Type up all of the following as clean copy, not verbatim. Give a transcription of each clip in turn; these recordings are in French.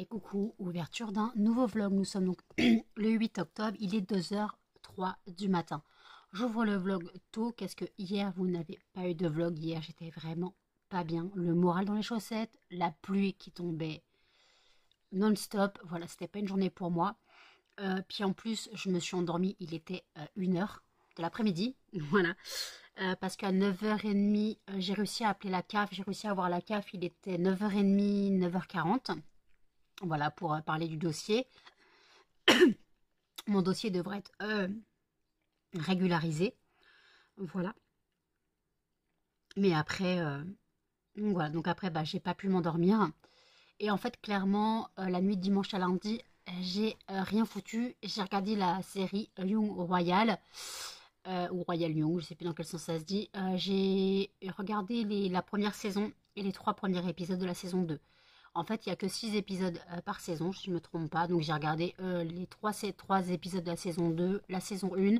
Et coucou, ouverture d'un nouveau vlog. Nous sommes donc le 8 octobre, il est 2h03 du matin. J'ouvre le vlog tôt, qu'est-ce que hier vous n'avez pas eu de vlog. Hier j'étais vraiment pas bien, le moral dans les chaussettes, la pluie qui tombait non-stop, voilà, c'était pas une journée pour moi. Puis en plus je me suis endormie, il était 1h de l'après-midi, voilà. Parce qu'à 9h30 j'ai réussi à appeler la CAF, j'ai réussi à avoir la CAF, il était 9h30, 9h40. Voilà, pour parler du dossier. Mon dossier devrait être régularisé. Voilà. Mais après, voilà. Donc après, j'ai pas pu m'endormir. Et en fait, clairement, la nuit de dimanche à lundi, j'ai rien foutu. J'ai regardé la série Young Royal. Ou Royal Young, je sais plus dans quel sens ça se dit. J'ai regardé la première saison et les 3 premiers épisodes de la saison 2. En fait, il n'y a que 6 épisodes par saison, si je ne me trompe pas. Donc j'ai regardé les 3 épisodes de la saison 2, la saison 1.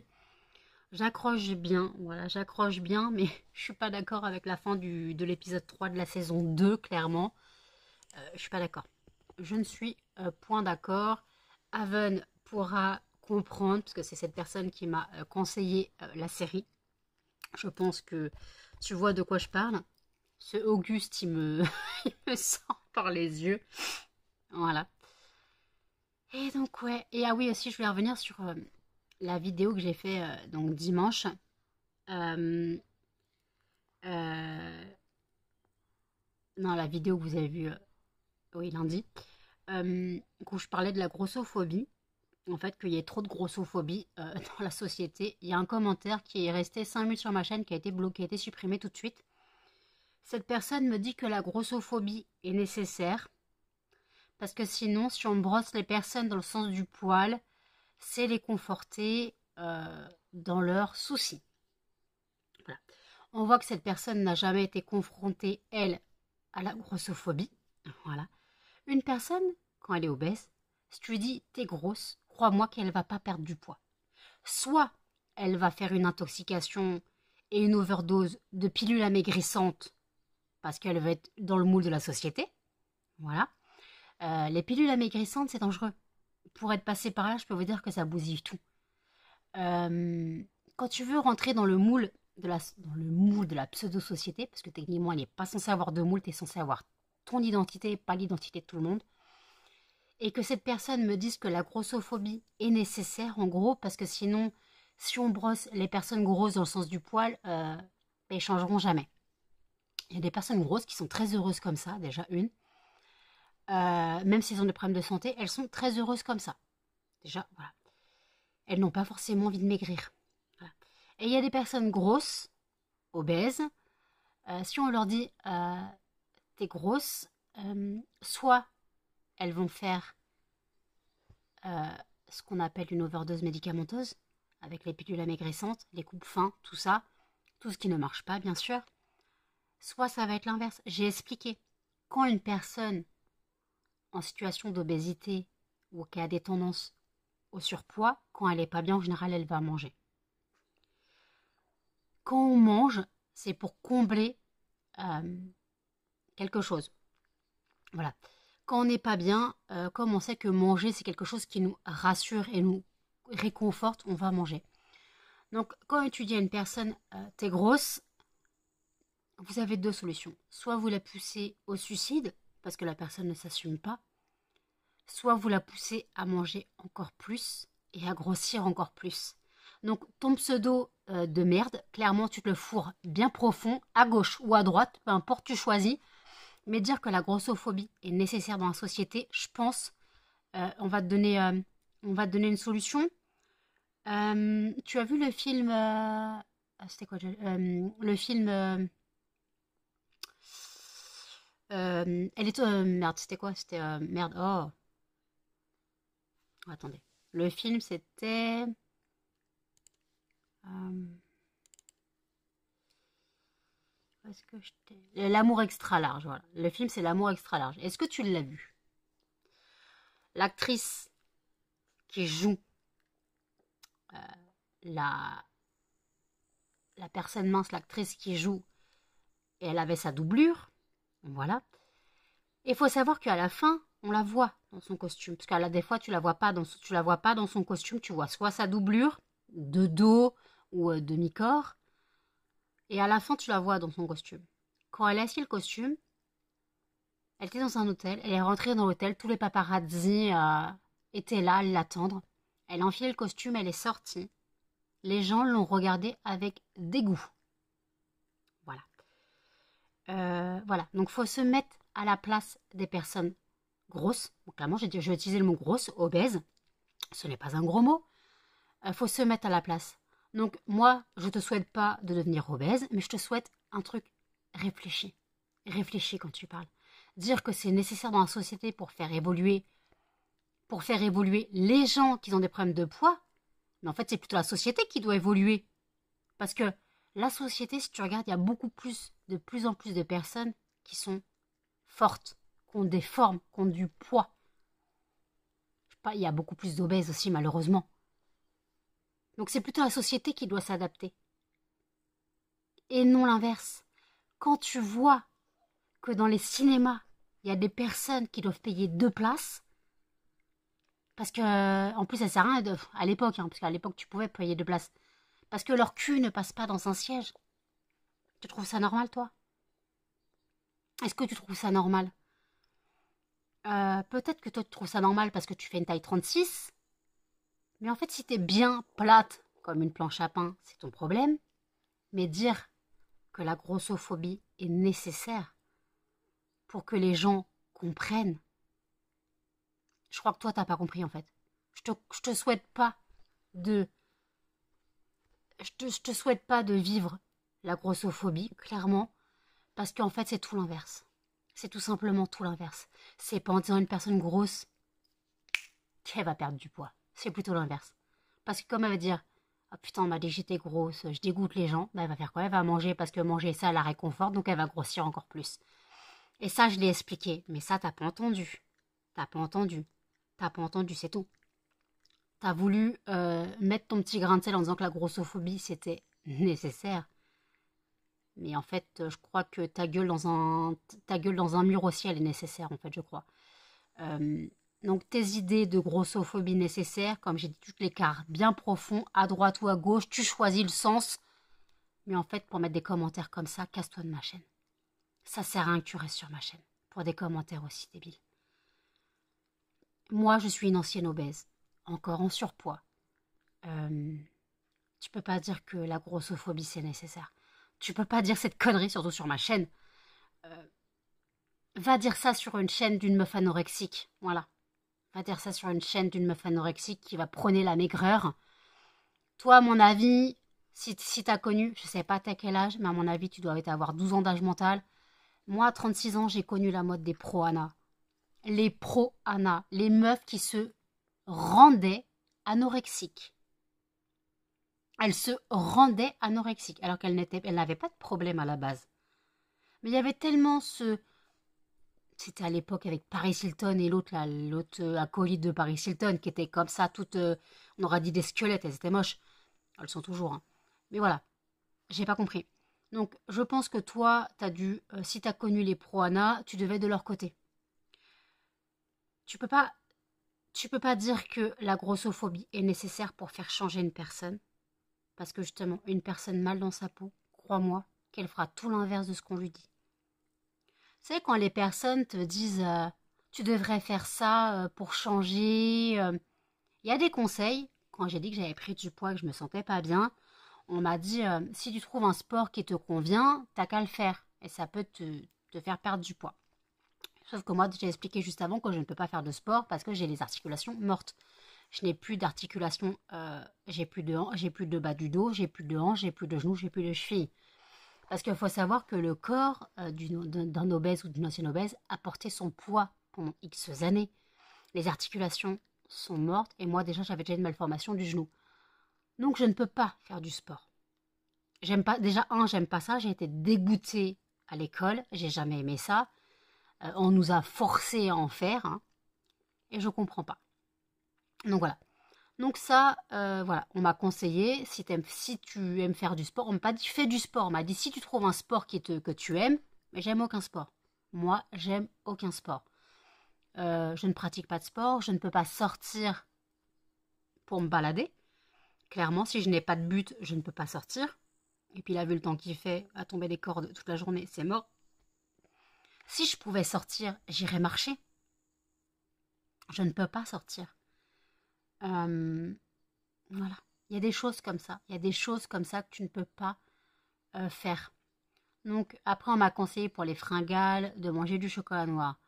J'accroche bien, voilà, j'accroche bien, mais je suis pas d'accord avec la fin de l'épisode 3 de la saison 2, clairement. Je suis pas d'accord. Je ne suis point d'accord. Haven pourra comprendre, parce que c'est cette personne qui m'a conseillé la série. Je pense que tu vois de quoi je parle. Ce Auguste, il me, il me sort par les yeux. Voilà. Et donc, ouais. Et ah oui, aussi, je voulais revenir sur la vidéo que j'ai fait donc dimanche. Euh, euh, non, la vidéo que vous avez vue, oui, lundi. Où je parlais de la grossophobie. En fait, qu'il y ait trop de grossophobie dans la société. Il y a un commentaire qui est resté 5 minutes sur ma chaîne, qui a été bloqué, qui a été supprimé tout de suite. Cette personne me dit que la grossophobie est nécessaire. Parce que sinon, si on brosse les personnes dans le sens du poil, c'est les conforter dans leurs soucis. Voilà. On voit que cette personne n'a jamais été confrontée, elle, à la grossophobie. Voilà. Une personne, quand elle est obèse, si tu lui dis « t'es grosse », crois-moi qu'elle ne va pas perdre du poids. Soit elle va faire une intoxication et une overdose de pilules amaigrissantes parce qu'elle va être dans le moule de la société. Voilà. Les pilules amaigrissantes, c'est dangereux. Pour être passé par là, je peux vous dire que ça bousille tout. Quand tu veux rentrer dans le moule de la pseudo-société, parce que techniquement, elle n'est pas censée avoir de moule, tu es censé avoir ton identité, pas l'identité de tout le monde, et que cette personne me dise que la grossophobie est nécessaire, en gros, parce que sinon, si on brosse les personnes grosses dans le sens du poil, ils changeront jamais. Il y a des personnes grosses qui sont très heureuses comme ça, déjà une. Même si elles ont des problèmes de santé, elles sont très heureuses comme ça. Déjà, voilà. Elles n'ont pas forcément envie de maigrir. Voilà. Et il y a des personnes grosses, obèses, si on leur dit t'es grosse, soit elles vont faire ce qu'on appelle une overdose médicamenteuse, avec les pilules amaigrissantes, les coupes fins, tout ça, tout ce qui ne marche pas bien sûr, soit ça va être l'inverse. J'ai expliqué, quand une personne en situation d'obésité ou qui a des tendances au surpoids, quand elle n'est pas bien, en général, elle va manger. Quand on mange, c'est pour combler quelque chose. Voilà. Quand on n'est pas bien, comme on sait que manger, c'est quelque chose qui nous rassure et nous réconforte, on va manger. Donc, quand tu dis à une personne, t'es grosse, vous avez 2 solutions. Soit vous la poussez au suicide, parce que la personne ne s'assume pas, soit vous la poussez à manger encore plus et à grossir encore plus. Donc ton pseudo de merde, clairement tu te le fourres bien profond, à gauche ou à droite, peu importe tu choisis, mais dire que la grossophobie est nécessaire dans la société, je pense, on va te donner une solution. Tu as vu le film, c'était quoi le film, elle est, merde, c'était quoi? C'était, merde, oh, attendez. Le film, c'était... est-ce que L'amour extra large, voilà. Le film, c'est L'amour extra large. Est-ce que tu l'as vu? L'actrice qui joue la personne mince, l'actrice qui joue, et elle avait sa doublure, voilà. Et il faut savoir qu'à la fin, on la voit dans son costume. Parce que là, des fois, tu la vois pas dans son costume. Tu vois soit sa doublure de dos ou demi-corps. Et à la fin, tu la vois dans son costume. Quand elle a essayé le costume, elle était dans un hôtel. Elle est rentrée dans l'hôtel. Tous les paparazzi étaient là à l'attendre. Elle a enfilé le costume. Elle est sortie. Les gens l'ont regardée avec dégoût. Voilà. Voilà. Donc, faut se mettre à la place des personnes grosses. Bon, clairement, je vais utiliser le mot grosse, obèse. Ce n'est pas un gros mot. Faut se mettre à la place. Donc, moi, je te souhaite pas de devenir obèse, mais je te souhaite un truc réfléchi. Réfléchis quand tu parles. Dire que c'est nécessaire dans la société pour faire évoluer les gens qui ont des problèmes de poids, mais en fait, c'est plutôt la société qui doit évoluer. Parce que la société, si tu regardes, il y a de plus en plus de personnes qui sont fortes, qui ont des formes, qui ont du poids. Je sais pas, il y a beaucoup plus d'obèses aussi, malheureusement. Donc c'est plutôt la société qui doit s'adapter. Et non l'inverse. Quand tu vois que dans les cinémas, il y a des personnes qui doivent payer 2 places, parce que, en plus, ça sert à rien à l'époque, parce qu'à l'époque, tu pouvais payer 2 places, parce que leur cul ne passe pas dans un siège. Tu trouves ça normal, toi? Est-ce que tu trouves ça normal? Peut-être que toi, tu trouves ça normal parce que tu fais une taille 36, mais en fait, si t'es bien plate, comme une planche à pain, c'est ton problème. Mais dire que la grossophobie est nécessaire pour que les gens comprennent. Je crois que toi, t'as pas compris en fait. Je te souhaite pas de. Je te souhaite pas de vivre la grossophobie, clairement, parce qu'en fait, c'est tout l'inverse. C'est tout simplement tout l'inverse. C'est pas en disant une personne grosse qu'elle va perdre du poids. C'est plutôt l'inverse. Parce que comme elle va dire, ah putain, on m'a dit que j'étais grosse, je dégoûte les gens, bah, elle va faire quoi? Elle va manger parce que manger ça la réconforte, donc elle va grossir encore plus. Et ça, je l'ai expliqué, mais ça, t'as pas entendu. T'as pas entendu. T'as pas entendu, c'est tout. T'as voulu mettre ton petit grain de sel en disant que la grossophobie, c'était nécessaire. Mais en fait, je crois que ta gueule dans un mur aussi, elle est nécessaire, en fait, je crois. Euh, donc, tes idées de grossophobie nécessaires, comme j'ai dit, toutes les cartes bien profonds, à droite ou à gauche, tu choisis le sens. Mais en fait, pour mettre des commentaires comme ça, casse-toi de ma chaîne. Ça sert à rien que tu restes sur ma chaîne, pour des commentaires aussi débiles. Moi, je suis une ancienne obèse, encore en surpoids. Tu peux pas dire que la grossophobie, c'est nécessaire. Tu peux pas dire cette connerie, surtout sur ma chaîne. Va dire ça sur une chaîne d'une meuf anorexique. Voilà. Va dire ça sur une chaîne d'une meuf anorexique qui va prôner la maigreur. Toi, à mon avis, si t'as connu, je sais pas t'as quel âge, mais à mon avis, tu dois avoir 12 ans d'âge mental. Moi, à 36 ans, j'ai connu la mode des pro-ana. Les pro-ana. Les meufs qui se rendaient anorexiques. Elles se rendaient anorexiques, alors qu'elles n'avaient pas de problème à la base. Mais il y avait tellement ce... C'était à l'époque avec Paris Hilton et l'autre acolyte de Paris Hilton, qui était comme ça, toute... on aurait dit des squelettes, elles étaient moches. Elles sont toujours, hein. Mais voilà, j'ai pas compris. Donc, je pense que toi, si t'as connu les pro-ana, tu devais être de leur côté. Tu peux pas dire que la grossophobie est nécessaire pour faire changer une personne. Parce que justement, une personne mal dans sa peau, crois-moi, qu'elle fera tout l'inverse de ce qu'on lui dit. Tu sais, quand les personnes te disent tu devrais faire ça pour changer, il y a des conseils. Quand j'ai dit que j'avais pris du poids et que je me sentais pas bien, on m'a dit si tu trouves un sport qui te convient, t'as qu'à le faire. Et ça peut te faire perdre du poids. Sauf que moi, j'ai expliqué juste avant que je ne peux pas faire de sport parce que j'ai les articulations mortes. Je n'ai plus d'articulation, j'ai plus de bas du dos, j'ai plus de hanches, j'ai plus de genoux, j'ai plus de chevilles. Parce qu'il faut savoir que le corps d'un obèse ou d'une ancienne obèse a porté son poids pendant X années. Les articulations sont mortes et moi déjà j'avais déjà une malformation du genou. Donc je ne peux pas faire du sport. J'aime pas, déjà j'aime pas ça, j'ai été dégoûtée à l'école, j'ai jamais aimé ça. On nous a forcé à en faire, hein, et je comprends pas. Donc voilà. Donc ça, voilà, on m'a conseillé, si tu aimes faire du sport, on m'a pas dit fais du sport, on m'a dit si tu trouves un sport que tu aimes, mais j'aime aucun sport. Moi, j'aime aucun sport. je ne pratique pas de sport, je ne peux pas sortir pour me balader. Clairement, si je n'ai pas de but, je ne peux pas sortir. Et puis là, vu le temps qu'il fait, à tomber des cordes toute la journée, c'est mort. Si je pouvais sortir, j'irais marcher. Je ne peux pas sortir. Voilà. Il y a des choses comme ça. Il y a des choses comme ça que tu ne peux pas faire. Donc après, on m'a conseillé pour les fringales de manger du chocolat noir.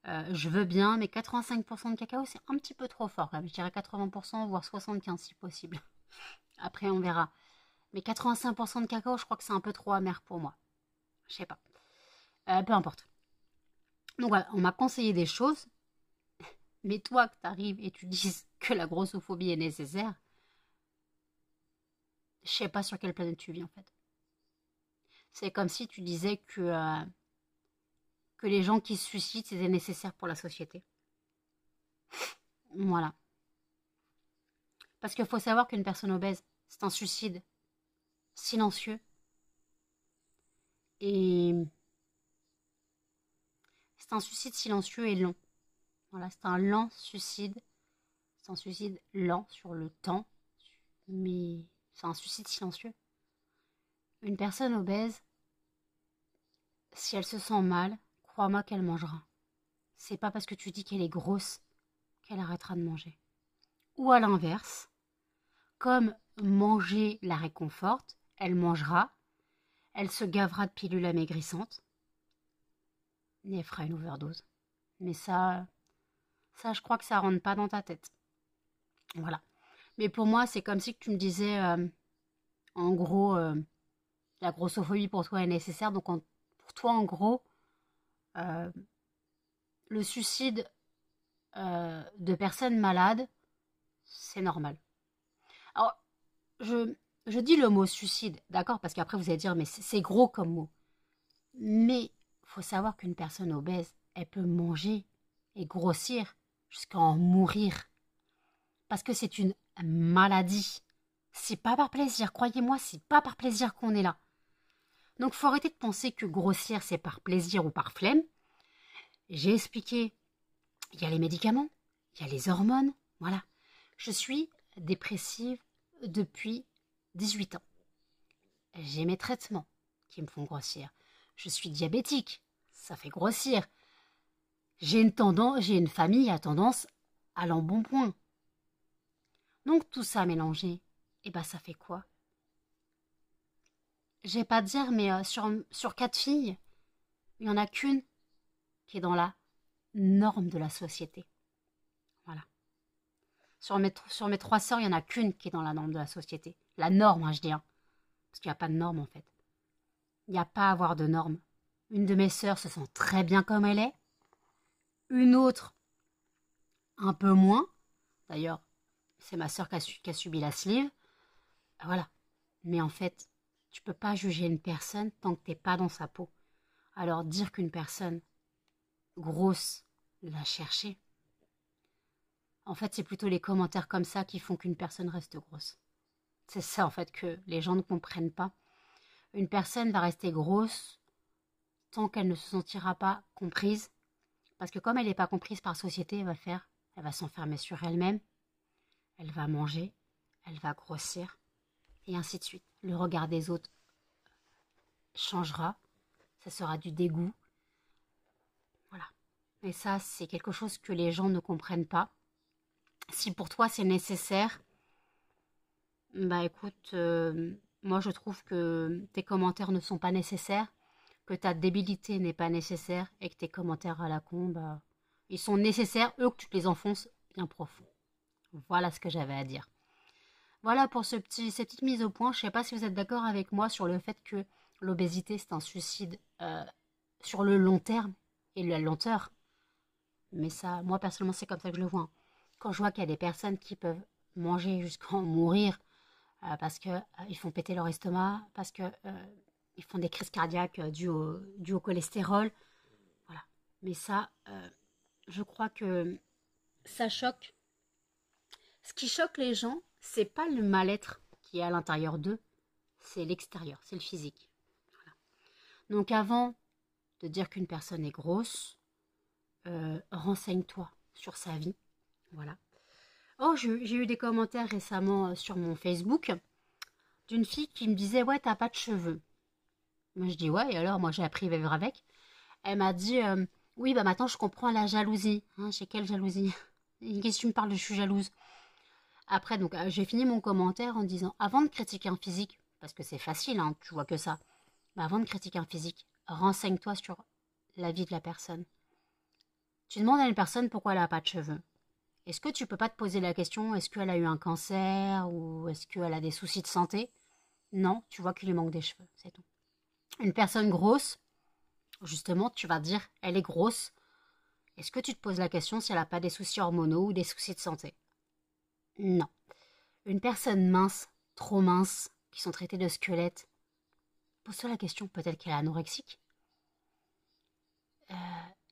Je veux bien, mais 85% de cacao, c'est un petit peu trop fort quand même. Je dirais 80%, voire 75% si possible. Après, on verra. Mais 85% de cacao, je crois que c'est un peu trop amer pour moi. Je sais pas. Peu importe. Donc voilà, on m'a conseillé des choses. Mais toi, que t'arrives et tu dises que la grossophobie est nécessaire, je sais pas sur quelle planète tu vis en fait. C'est comme si tu disais que les gens qui se suicident, c'était nécessaire pour la société. Voilà. Parce qu'il faut savoir qu'une personne obèse, c'est un suicide silencieux. Et c'est un suicide silencieux et long. Voilà, c'est un lent suicide. C'est un suicide lent sur le temps. Mais c'est un suicide silencieux. Une personne obèse, si elle se sent mal, crois-moi qu'elle mangera. C'est pas parce que tu dis qu'elle est grosse qu'elle arrêtera de manger. Ou à l'inverse, comme manger la réconforte, elle mangera, elle se gavera de pilules amaigrissantes et elle fera une overdose. Mais ça, je crois que ça rentre pas dans ta tête. Voilà. Mais pour moi, c'est comme si tu me disais, en gros, la grossophobie pour toi est nécessaire. Donc pour toi, en gros, euh, le suicide de personnes malades, c'est normal. Alors, je dis le mot suicide, d'accord? Parce qu'après, vous allez dire, mais c'est gros comme mot. Mais il faut savoir qu'une personne obèse, elle peut manger et grossir jusqu'à en mourir. Parce que c'est une maladie. C'est pas par plaisir, croyez-moi, c'est pas par plaisir qu'on est là. Donc faut arrêter de penser que grossir c'est par plaisir ou par flemme. J'ai expliqué, il y a les médicaments, il y a les hormones, voilà. Je suis dépressive depuis 18 ans. J'ai mes traitements qui me font grossir. Je suis diabétique, ça fait grossir. J'ai une famille à tendance à l'embonpoint. Donc tout ça mélangé, et ben ça fait quoi? Je vais pas dire, mais sur 4 filles, il n'y en a qu'une qui est dans la norme de la société. Voilà. Sur mes 3 sœurs, il n'y en a qu'une qui est dans la norme de la société. La norme, hein, je dis. Hein. Parce qu'il n'y a pas de norme, en fait. Il n'y a pas à avoir de norme. Une de mes sœurs se sent très bien comme elle est. Une autre, un peu moins. D'ailleurs, c'est ma sœur qui a subi la sleeve. Voilà. Mais en fait, tu peux pas juger une personne tant que t'es pas dans sa peau. Alors dire qu'une personne grosse l'a cherché, en fait, c'est plutôt les commentaires comme ça qui font qu'une personne reste grosse. C'est ça, en fait, que les gens ne comprennent pas. Une personne va rester grosse tant qu'elle ne se sentira pas comprise. Parce que comme elle n'est pas comprise par société, elle va s'enfermer sur elle-même, elle va manger, elle va grossir, et ainsi de suite. Le regard des autres changera, ça sera du dégoût. Voilà. Et ça, c'est quelque chose que les gens ne comprennent pas. Si pour toi c'est nécessaire, bah écoute, moi je trouve que tes commentaires ne sont pas nécessaires, que ta débilité n'est pas nécessaire et que tes commentaires à la con, bah, ils sont nécessaires, eux que tu te les enfonces bien profond. Voilà ce que j'avais à dire. Voilà pour ces petites mises au point. Je ne sais pas si vous êtes d'accord avec moi sur le fait que l'obésité c'est un suicide sur le long terme et la lenteur. Mais ça, moi personnellement, c'est comme ça que je le vois. Quand je vois qu'il y a des personnes qui peuvent manger jusqu'à en mourir parce qu'ils font péter leur estomac, parce qu'ils font des crises cardiaques dues au cholestérol. Voilà. Mais ça, je crois que ça choque. Ce qui choque les gens, c'est pas le mal-être qui est à l'intérieur d'eux, c'est l'extérieur, c'est le physique. Voilà. Donc avant de dire qu'une personne est grosse, renseigne-toi sur sa vie. Voilà. Oh, j'ai eu des commentaires récemment sur mon Facebook d'une fille qui me disait « Ouais, t'as pas de cheveux. » Moi, je dis « Ouais, et alors, moi, j'ai appris à vivre avec. » Elle m'a dit « Oui, bah maintenant, je comprends la jalousie. Hein, » J'ai quelle jalousie? Qu'est-ce que tu me parles de je suis jalouse? Après, donc, j'ai fini mon commentaire en disant « Avant de critiquer un physique, parce que c'est facile, hein, tu vois que ça, mais avant de critiquer un physique, renseigne-toi sur la vie de la personne. Tu demandes à une personne pourquoi elle n'a pas de cheveux. Est-ce que tu peux pas te poser la question, est-ce qu'elle a eu un cancer ou est-ce qu'elle a des soucis de santé? Non, tu vois qu'il lui manque des cheveux, c'est tout. Une personne grosse, justement, tu vas dire, elle est grosse. Est-ce que tu te poses la question si elle n'a pas des soucis hormonaux ou des soucis de santé? Non. Une personne mince, trop mince, qui sont traitées de squelette, pose-toi la question, peut-être qu'elle est anorexique.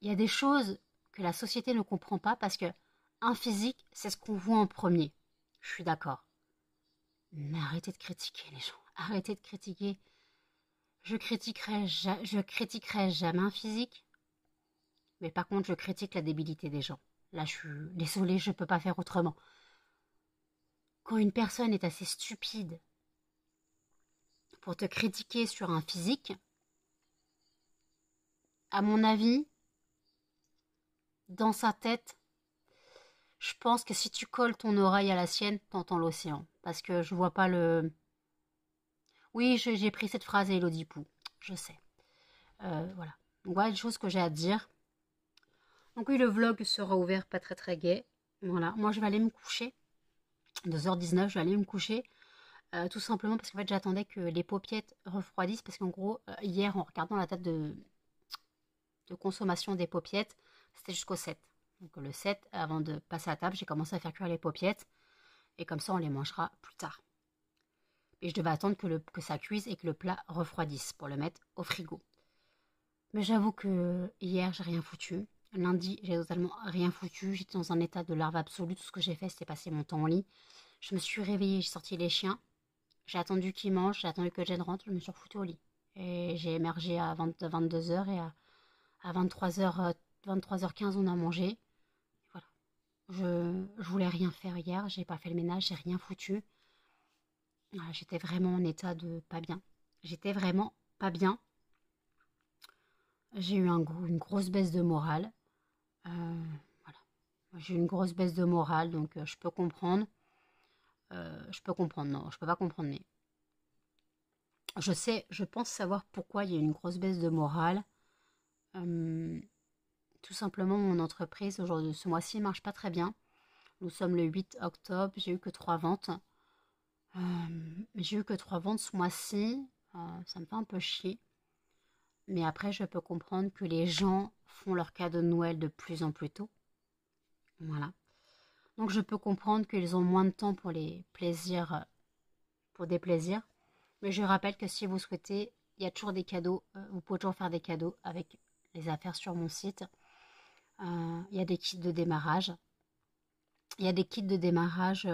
Il y a des choses que la société ne comprend pas parce que un physique, c'est ce qu'on voit en premier. Je suis d'accord. Mais arrêtez de critiquer les gens. Arrêtez de critiquer. Je critiquerai jamais un physique. Mais par contre, je critique la débilité des gens. Là, je suis désolée, je ne peux pas faire autrement. Quand une personne est assez stupide pour te critiquer sur un physique, à mon avis, dans sa tête, je pense que si tu colles ton oreille à la sienne, t'entends l'océan. Parce que je vois pas le... Oui, j'ai pris cette phrase à Elodie Pou. Je sais. Voilà. Donc voilà les choses que j'ai à dire. Donc oui, le vlog sera ouvert pas très très gai. Voilà. Moi, je vais aller me coucher. 2h19, je vais aller me coucher. Tout simplement parce qu'en fait, j'attendais que les paupiettes refroidissent. Parce qu'en gros, hier, en regardant la date de consommation des paupiettes, c'était jusqu'au 7. Donc le 7, avant de passer à table, j'ai commencé à faire cuire les paupiettes. Et comme ça, on les mangera plus tard. Et je devais attendre que ça cuise et que le plat refroidisse pour le mettre au frigo. Mais j'avoue que hier, j'ai rien foutu. Lundi, j'ai totalement rien foutu. J'étais dans un état de larve absolue. Tout ce que j'ai fait, c'était passer mon temps au lit. Je me suis réveillée, j'ai sorti les chiens. J'ai attendu qu'ils mangent, j'ai attendu que Jen rentre. Je me suis refoutue au lit. Et j'ai émergé à 22h et à 23h15, on a mangé. Voilà. Je voulais rien faire hier. J'ai pas fait le ménage, j'ai rien foutu. J'étais vraiment en état de pas bien. J'étais vraiment pas bien. J'ai eu une grosse baisse de morale. Voilà. J'ai eu une grosse baisse de morale, donc je peux comprendre. Je peux comprendre, non, je peux pas comprendre, mais je pense savoir pourquoi il y a eu une grosse baisse de morale. Tout simplement, mon entreprise, aujourd'hui, ce mois-ci, ne marche pas très bien. Nous sommes le 8 octobre, j'ai eu que 3 ventes. J'ai eu que 3 ventes ce mois-ci, ça me fait un peu chier. Mais après, je peux comprendre que les gens font leur cadeau de Noël de plus en plus tôt. Voilà. Donc, je peux comprendre qu'ils ont moins de temps pour les plaisirs, pour des plaisirs. Mais je rappelle que si vous souhaitez, il y a toujours des cadeaux. Vous pouvez toujours faire des cadeaux avec les affaires sur mon site. Il y a des kits de démarrage. Il y a des kits de démarrage...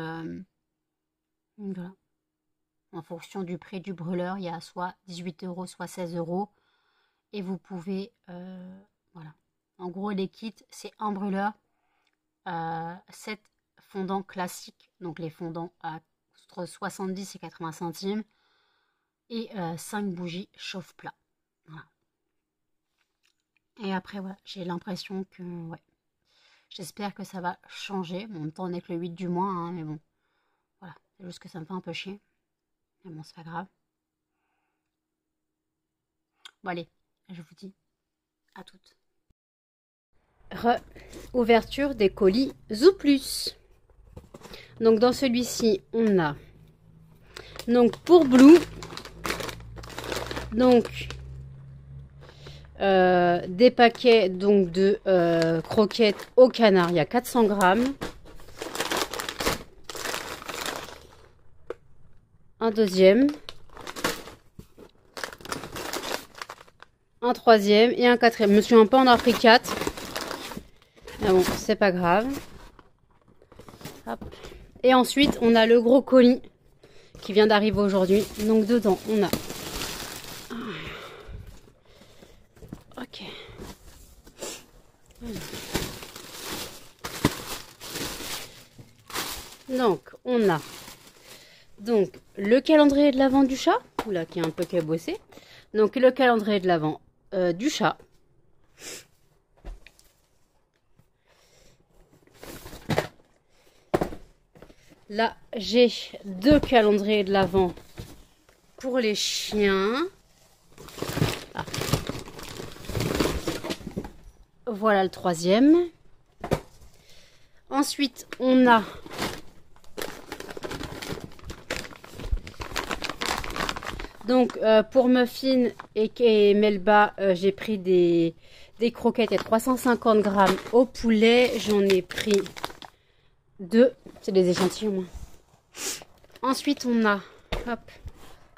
voilà. En fonction du prix du brûleur, il y a soit 18 €, soit 16 €. Et vous pouvez, voilà. En gros, les kits, c'est un brûleur, 7 fondants classiques, donc les fondants à entre 70 et 80 centimes, et 5 bougies chauffe-plat. Voilà. Et après, voilà, j'ai l'impression que, ouais, j'espère que ça va changer. Bon, en même temps, on est que le 8 du mois, hein, mais bon, voilà, c'est juste que ça me fait un peu chier. Mais bon, c'est pas grave. Bon, allez, je vous dis à toutes. Ouverture des colis Zooplus. Donc dans celui-ci, on a donc pour Blue, donc des paquets donc de croquettes au canard. Il y a 400 grammes. Un deuxième. Un troisième et un quatrième. Je me suis un peu en a pris 4. Mais bon, c'est pas grave. Hop. Et ensuite, on a le gros colis qui vient d'arriver aujourd'hui. Donc dedans, on a... Ok. Donc, on a donc le calendrier de l'Avent du chat, oula, qui est un peu cabossé. Donc, le calendrier de l'Avent du chat. Là, j'ai 2 calendriers de l'Avent pour les chiens. Ah. Voilà le 3e. Ensuite, on a donc pour Muffin et Melba, j'ai pris des croquettes à 350 grammes au poulet. J'en ai pris 2. C'est des échantillons. Ensuite, on a hop,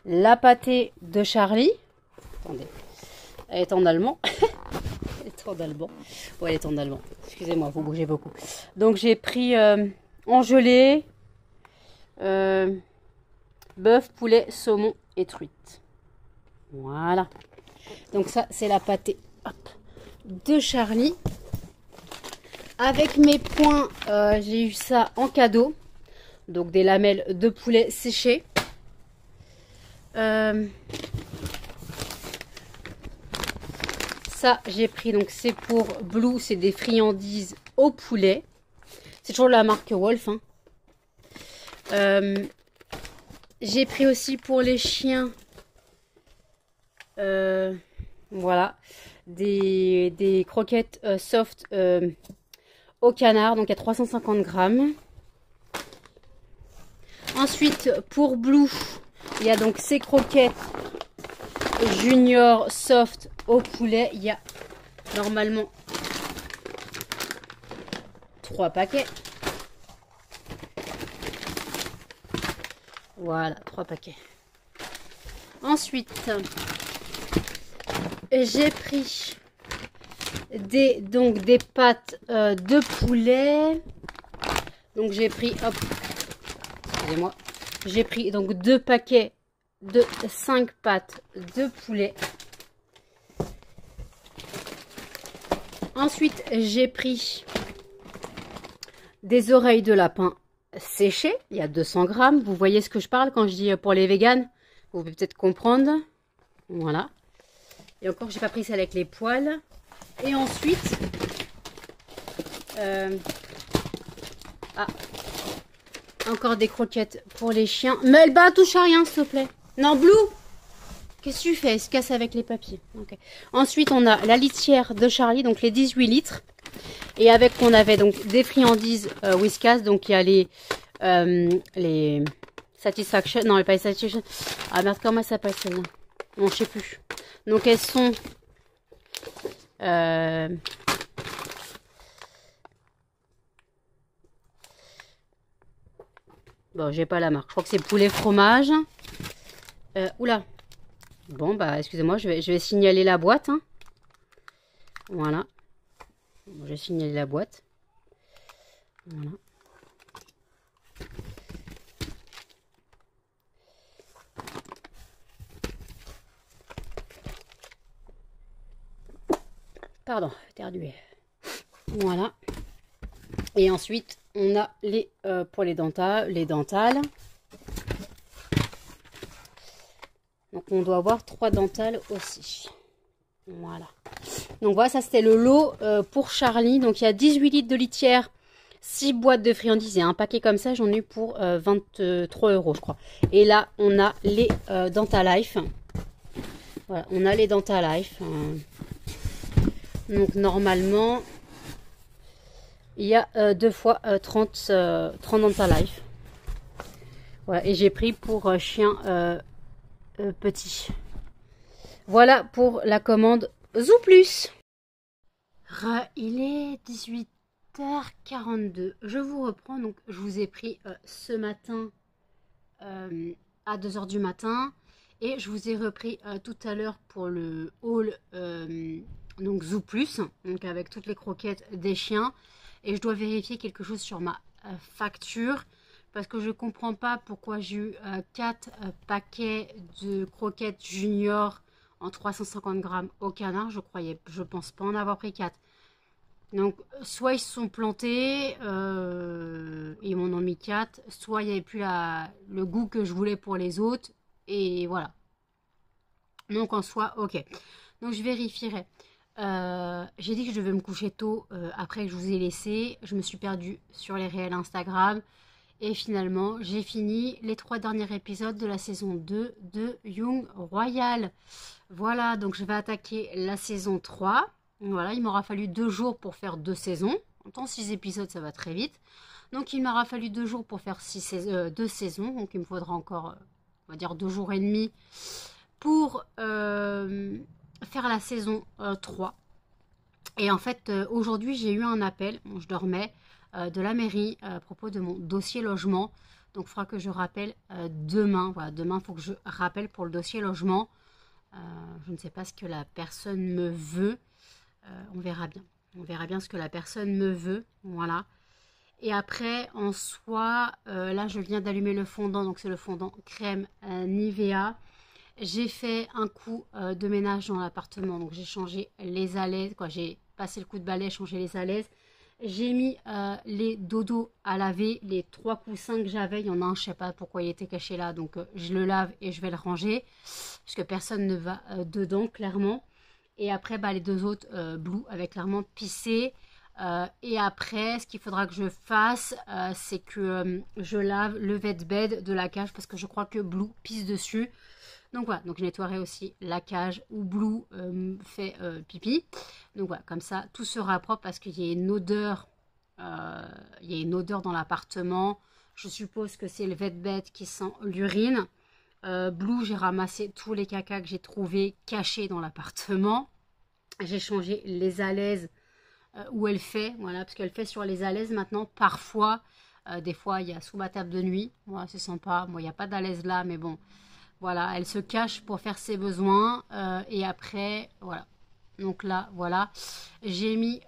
la pâtée de Charlie. Attendez, elle est en allemand. Elle est en allemand. Ouais, elle est en allemand. Excusez-moi, vous bougez beaucoup. Donc, j'ai pris en gelée, bœuf, poulet, saumon et truite. Voilà. Donc, ça, c'est la pâtée hop, de Charlie. Avec mes points, j'ai eu ça en cadeau. Donc des lamelles de poulet séchées. Ça, j'ai pris, donc c'est pour Blue, c'est des friandises au poulet. C'est toujours la marque Wolf. Hein. J'ai pris aussi pour les chiens, voilà, des croquettes soft au canard, donc à 350 grammes. Ensuite, pour Blue, il y a donc ces croquettes junior soft au poulet. Il y a normalement 3 paquets. Voilà, 3 paquets. Ensuite, j'ai pris des pâtes de poulet. Donc j'ai pris, hop, excusez-moi, j'ai pris donc 2 paquets de 5 pâtes de poulet. Ensuite, j'ai pris des oreilles de lapin séchées. Il y a 200 grammes. Vous voyez ce que je parle quand je dis pour les véganes. Vous pouvez peut-être comprendre. Voilà. Et encore, j'ai pas pris celle avec les poils. Et ensuite, encore des croquettes pour les chiens. Melba, touche à rien, s'il te plaît. Non, Blue, qu'est-ce que tu fais? Elle se casse avec les papiers. Okay. Ensuite, on a la litière de Charlie, donc les 18 litres. Et avec, on avait donc des friandises Whiskas. Donc, il y a les Satisfaction. Non, pas les Satisfaction. Ah merde, comment ça s'appelle celle-là? Non, je sais plus. Donc, elles sont... Bon, j'ai pas la marque. Je crois que c'est poulet fromage. Oula. Bon, bah, excusez-moi, je vais signaler la boîte. Hein. Voilà. Bon, je vais signaler la boîte. Voilà. Pardon, éternué. Voilà. Et ensuite, on a les pour les dentales. Donc, on doit avoir 3 dentales aussi. Voilà. Donc, voilà, ça, c'était le lot pour Charlie. Donc, il y a 18 litres de litière, 6 boîtes de friandises et un paquet comme ça. J'en ai eu pour 23 €, je crois. Et là, on a les Dentalife. Voilà, on a les Dentalife. Donc, normalement, il y a 2 fois 30 Dentalife. Voilà, et j'ai pris pour chien petit. Voilà pour la commande Zooplus. Il est 18h42. Je vous reprends. Donc, je vous ai pris ce matin à 2 h du matin. Et je vous ai repris tout à l'heure pour le haul donc Zooplus. Donc, avec toutes les croquettes des chiens. Et je dois vérifier quelque chose sur ma facture. Parce que je ne comprends pas pourquoi j'ai eu 4 paquets de croquettes junior en 350 grammes au canard. Je pense pas en avoir pris 4. Donc, soit ils se sont plantés, ils m'en ont mis 4, soit il n'y avait plus le goût que je voulais pour les autres, et voilà. Donc, en soi, ok. Donc, je vérifierai. J'ai dit que je devais me coucher tôt après que je vous ai laissé. Je me suis perdue sur les réels Instagram. Et finalement, j'ai fini les 3 derniers épisodes de la saison 2 de Young Royal. Voilà, donc je vais attaquer la saison 3. Voilà, il m'aura fallu 2 jours pour faire 2 saisons. En temps 6 épisodes, ça va très vite. Donc il m'aura fallu 2 jours pour faire 2 saisons. Donc il me faudra encore, on va dire, 2 jours et demi pour faire la saison 3. Et en fait, aujourd'hui, j'ai eu un appel. Bon, je dormais de la mairie à propos de mon dossier logement. Donc il faudra que je rappelle demain. Voilà, demain, il faut que je rappelle pour le dossier logement. Je ne sais pas ce que la personne me veut. On verra bien. On verra bien ce que la personne me veut. Voilà. Et après, en soi, là, je viens d'allumer le fondant. Donc, c'est le fondant crème Nivea. J'ai fait un coup de ménage dans l'appartement. Donc, j'ai changé les alaises. J'ai passé le coup de balai, changé les alaises. J'ai mis les dodos à laver. Les 3 coussins que j'avais. Il y en a un, je ne sais pas pourquoi il était caché là. Donc, je le lave et je vais le ranger. Parce que personne ne va dedans, clairement. Et après, les 2 autres, Blue, avec clairement pissé. Et après, ce qu'il faudra que je fasse, c'est que je lave le vêt-bed de la cage. Parce que je crois que Blue pisse dessus. Donc voilà, donc je nettoierai aussi la cage où Blue fait pipi. Donc voilà, comme ça, tout sera propre parce qu'il y a une odeur. Il y a une odeur dans l'appartement. Je suppose que c'est le vêt-bed qui sent l'urine. Blue, j'ai ramassé tous les cacas que j'ai trouvés cachés dans l'appartement. J'ai changé les alaises où elle fait, voilà, parce qu'elle fait sur les alaises maintenant. Parfois, des fois, il y a sous ma table de nuit. Voilà, c'est sympa. Moi, il n'y a pas d'alaise là, mais bon. Voilà, elle se cache pour faire ses besoins. Et après, voilà. Donc là, voilà. J'ai mis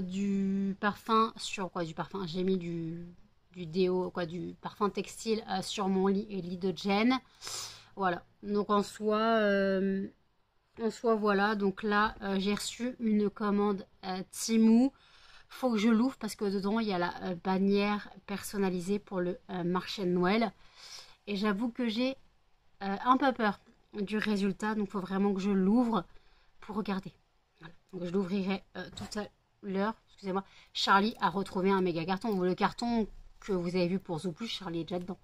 du parfum sur quoi? Du parfum. J'ai mis du déo, du parfum textile sur mon lit et lit de Jen. Voilà. Donc en soi, voilà. Donc là, j'ai reçu une commande Temu. Faut que je l'ouvre parce que dedans, il y a la bannière personnalisée pour le marché de Noël. Et j'avoue que j'ai un peu peur du résultat. Donc, il faut vraiment que je l'ouvre pour regarder. Voilà. Donc, je l'ouvrirai tout à l'heure. Excusez-moi. Charlie a retrouvé un méga carton. Le carton que vous avez vu pour Zouplus, Charlie est déjà dedans.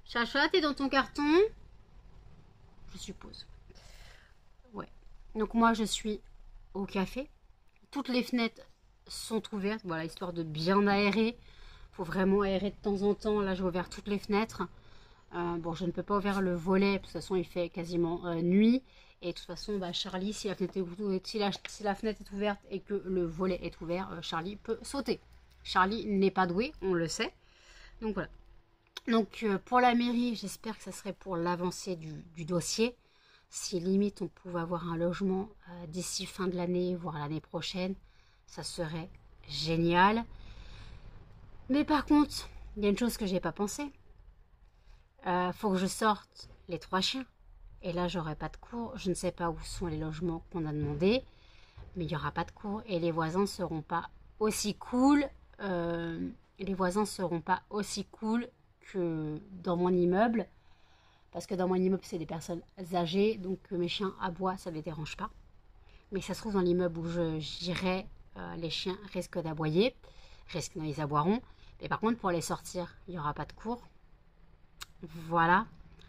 Chacha, t'es dans ton carton? Je suppose. Ouais. Donc, moi, je suis au café. Toutes les fenêtres sont ouvertes. Voilà, histoire de bien aérer. Faut vraiment aérer de temps en temps. Là, j'ai ouvert toutes les fenêtres. Bon, je ne peux pas ouvrir le volet. De toute façon, il fait quasiment nuit. Et de toute façon, Charlie, si la fenêtre est ouverte et que le volet est ouvert, Charlie peut sauter. Charlie n'est pas doué, on le sait. Donc voilà. Donc pour la mairie, j'espère que ça serait pour l'avancée du dossier. Si limite on pouvait avoir un logement d'ici fin de l'année, voire l'année prochaine, ça serait génial. Mais par contre, il y a une chose que j'ai pas pensé. Faut que je sorte les 3 chiens. Et là, j'aurai pas de cours. Je ne sais pas où sont les logements qu'on a demandé, mais il n'y aura pas de cours et les voisins seront pas aussi cool. Les voisins seront pas aussi cool que dans mon immeuble, parce que dans mon immeuble, c'est des personnes âgées, donc mes chiens aboient, ça ne les dérange pas. Mais ça se trouve dans l'immeuble où j'irai, les chiens risquent d'aboyer, non, ils aboieront. Mais par contre, pour les sortir, il n'y aura pas de cours. Voilà.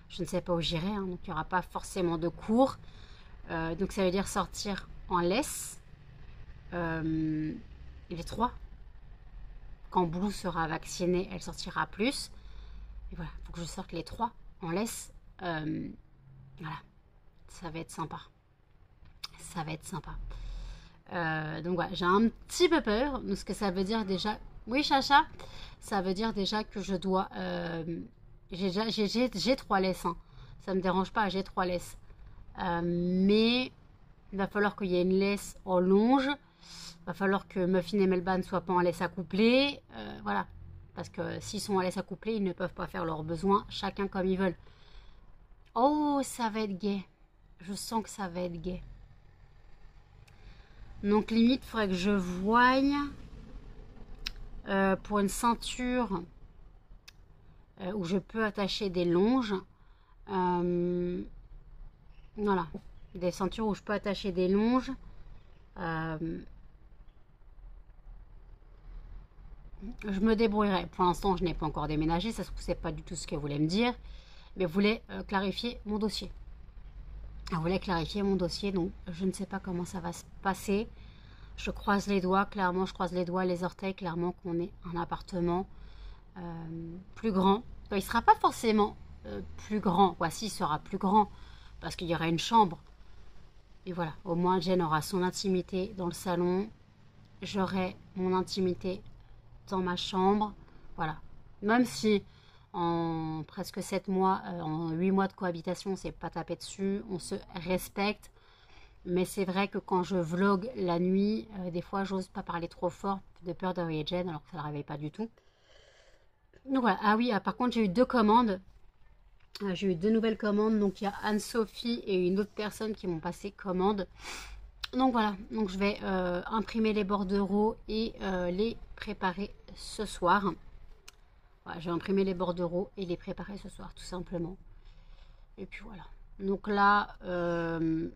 Je ne sais pas où j'irai, hein, donc il n'y aura pas forcément de cours. Donc ça veut dire sortir en laisse. Les 3. Quand Blue sera vaccinée, elle sortira plus. Et voilà, il faut que je sorte les 3 en laisse. Voilà, ça va être sympa. Ça va être sympa. Donc voilà, j'ai un petit peu peur. Donc ce que ça veut dire déjà... Oui, Chacha, ça veut dire déjà que je dois... j'ai 3 laisses. Hein. Ça me dérange pas, j'ai 3 laisses. Mais il va falloir qu'il y ait une laisse en longe. Il va falloir que Muffin et Melba ne soient pas en laisse accouplée. Voilà. Parce que s'ils sont en laisse accouplée, ils ne peuvent pas faire leurs besoins chacun comme ils veulent. Oh, ça va être gai. Je sens que ça va être gai. Donc limite, il faudrait que je voie pour une ceinture où je peux attacher des longes. Voilà, des ceintures où je peux attacher des longes. Je me débrouillerai. Pour l'instant, je n'ai pas encore déménagé. Ça se trouve, c'est pas du tout ce qu'elle voulait me dire. Mais elle voulait clarifier mon dossier. Elle voulait clarifier mon dossier, donc je ne sais pas comment ça va se passer. Je croise les doigts, clairement, je croise les doigts, les orteils, clairement qu'on ait un appartement plus grand. Il ne sera pas forcément plus grand. Voici, il sera plus grand parce qu'il y aura une chambre. Et voilà, au moins Jen aura son intimité dans le salon. J'aurai mon intimité dans ma chambre. Voilà. Même si en presque 7 mois, en 8 mois de cohabitation, c'est pas tapé dessus, on se respecte. Mais c'est vrai que quand je vlog la nuit, des fois, j'ose pas parler trop fort de peur de réveiller Jen, alors que ça ne la réveille pas du tout. Donc voilà. Ah oui, par contre, j'ai eu 2 commandes. J'ai eu 2 nouvelles commandes. Donc il y a Anne-Sophie et une autre personne qui m'ont passé commande. Donc voilà. Donc je vais imprimer les bordereaux et les préparer ce soir. Voilà, je vais imprimer les bordereaux et les préparer ce soir, tout simplement. Et puis voilà. Donc là, je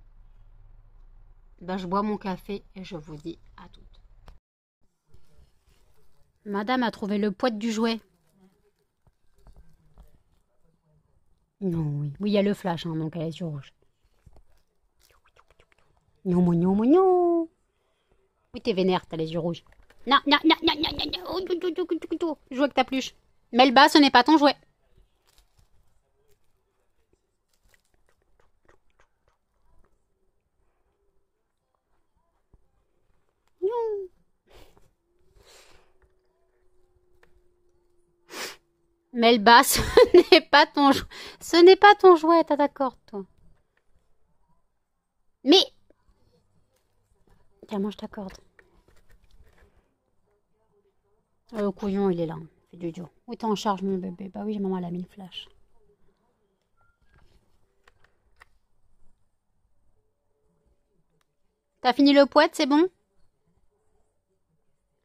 bois mon café et je vous dis à toutes. Madame a trouvé le poète du jouet. Non, oui. Oui, il y a le flash, hein, donc elle est sur rouge. Non, non, non. Oui, t'es vénère, t'as les yeux rouges. Non, non, non, non, non, non, non. Joue avec ta peluche. Melba, ce n'est pas ton jouet. Melba, ce n'est pas ton jouet. Ce n'est pas ton jouet, t'as d'accord, toi. Mais... Tiens, moi je t'accorde. Le couillon, il est là. Fait du dur. Oui, t'es en charge, mon bébé. Bah oui, maman, elle a mis le flash. T'as fini le poète, c'est bon?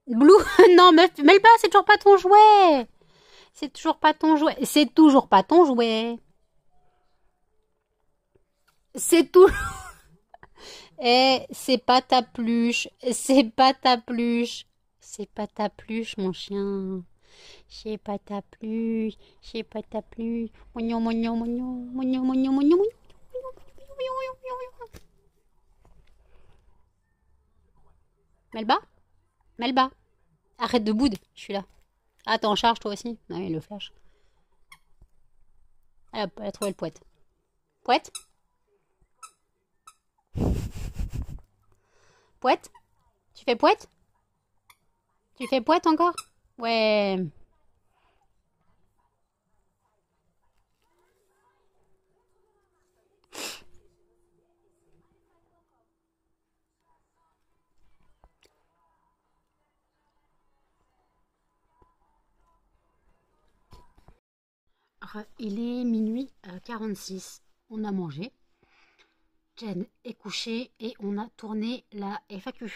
Blue? Non, Melba, c'est toujours pas ton jouet. C'est toujours pas ton jouet. C'est toujours pas ton jouet. C'est tout. Eh, c'est pas ta peluche. C'est pas ta peluche. C'est pas ta peluche, mon chien. C'est pas ta peluche. C'est pas ta peluche. Mognon, mognon, mognon. Mognon, mognon, mognon, mognon. Melba? Melba? Arrête de boude. Je suis là. Ah, t'es en charge, toi aussi? Ah oui, le flash. Elle a trouvé le poète. Poète? Poète? Tu fais poète? Tu fais poète encore? Ouais. Il est minuit 46. On a mangé. Jen est couchée et on a tourné la FAQ.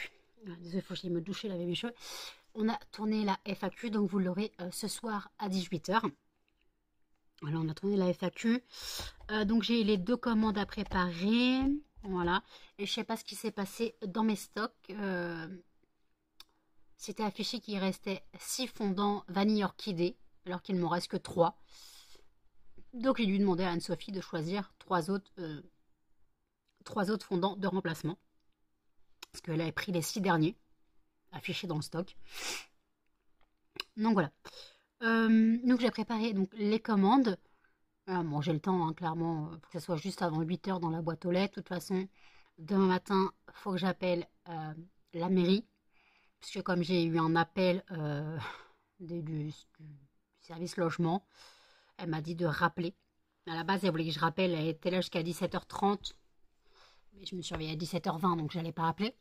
Désolé, il faut que je me doucher, laver mes cheveux. On a tourné la FAQ, donc vous l'aurez ce soir à 18h. Voilà, on a tourné la FAQ. Donc j'ai les 2 commandes à préparer. Voilà. Et je sais pas ce qui s'est passé dans mes stocks. C'était affiché qu'il restait 6 fondants vanille orchidée, alors qu'il ne m'en reste que 3. Donc j'ai dû demander à Anne-Sophie de choisir 3 autres fondants de remplacement. Parce qu'elle avait pris les 6 derniers affichés dans le stock. Donc voilà. Donc j'ai préparé donc, les commandes. Bon, j'ai le temps, hein, clairement, pour que ce soit juste avant 8h dans la boîte aux lettres. De toute façon, demain matin, il faut que j'appelle la mairie. Puisque comme j'ai eu un appel du service logement, elle m'a dit de rappeler. À la base, elle voulait que je rappelle. Elle était là jusqu'à 17h30. Mais je me suis réveillée à 17h20, donc je n'allais pas rappeler.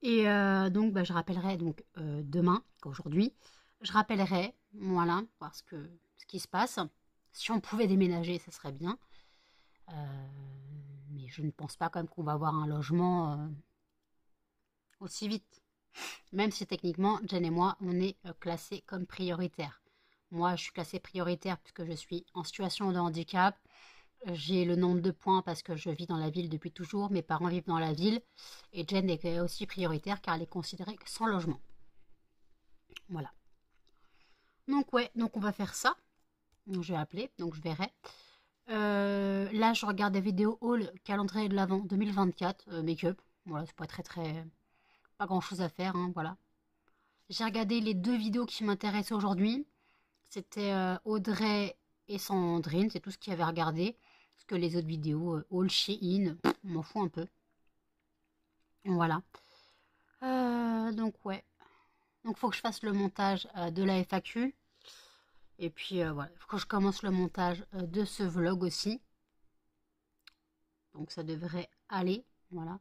Et donc, je rappellerai donc, demain, qu'aujourd'hui. Je rappellerai, voilà, voir ce qui se passe. Si on pouvait déménager, ça serait bien. Mais je ne pense pas quand même qu'on va avoir un logement aussi vite. Même si techniquement, Jen et moi, on est classés comme prioritaires. Moi, je suis classée prioritaire puisque je suis en situation de handicap. J'ai le nombre de points parce que je vis dans la ville depuis toujours. Mes parents vivent dans la ville. Et Jen est aussi prioritaire car elle est considérée sans logement. Voilà. Donc ouais, donc on va faire ça. Je vais appeler, donc je verrai. Là, je regarde des vidéos haul calendrier de l'Avent 2024, make-up. Voilà, c'est pas très... Pas grand-chose à faire, hein, voilà. J'ai regardé les 2 vidéos qui m'intéressaient aujourd'hui. C'était Audrey et Sandrine, c'est tout ce qu'il y avait à regarder. Parce que les autres vidéos, haul, Shein, on m'en fout un peu. Voilà. Donc ouais. Donc faut que je fasse le montage de la FAQ. Et puis voilà, il faut que je commence le montage de ce vlog aussi. Donc ça devrait aller, voilà.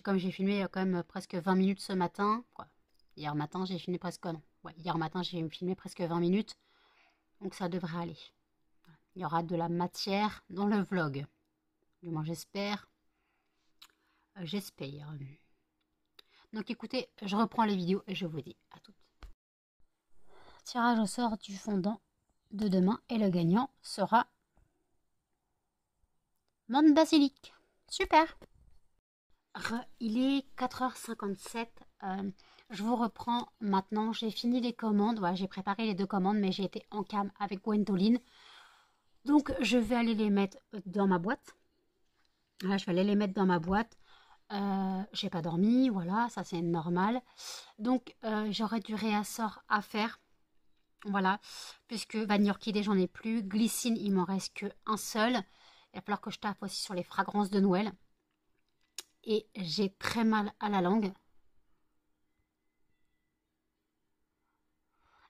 Comme j'ai filmé quand même presque 20 minutes ce matin. Quoi. Hier matin j'ai filmé presque... Non, ouais, hier matin j'ai filmé presque 20 minutes. Donc ça devrait aller. Il y aura de la matière dans le vlog. Du moins j'espère. J'espère. Donc écoutez, je reprends les vidéos et je vous dis à toutes. Tirage au sort du fondant de demain et le gagnant sera Menthe Basilic. Super. Il est 4h57. Je vous reprends maintenant. J'ai fini les commandes. Voilà, j'ai préparé les 2 commandes, mais j'ai été en cam avec Gwendoline. Donc je vais aller les mettre dans ma boîte. Là, je vais aller les mettre dans ma boîte. J'ai pas dormi, voilà, ça c'est normal. Donc j'aurai du réassort à faire. Voilà, puisque Vanille Orchidée, j'en ai plus. Glycine, il m'en reste qu'un seul. Il va falloir que je tape aussi sur les fragrances de Noël. Et j'ai très mal à la langue.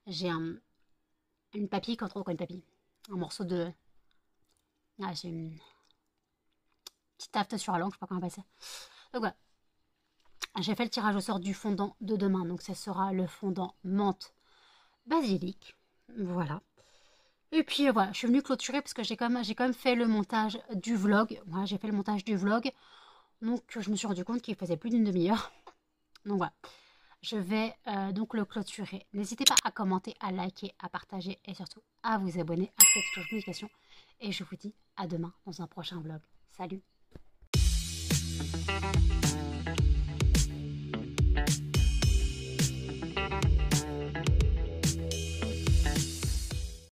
J'ai une papille, quoi une papille? Un morceau de... Ah, j'ai une petite tafte sur la langue, je sais pas comment on appelle ça. Donc voilà. J'ai fait le tirage au sort du fondant de demain. Donc ça sera le fondant menthe basilic. Voilà. Et puis voilà, je suis venue clôturer parce que j'ai quand même fait le montage du vlog. Voilà, j'ai fait le montage du vlog. Donc je me suis rendu compte qu'il faisait plus d'une demi-heure. Donc voilà. Je vais donc le clôturer. N'hésitez pas à commenter, à liker, à partager et surtout à vous abonner, à cette cloche de notification. Et je vous dis à demain dans un prochain vlog. Salut!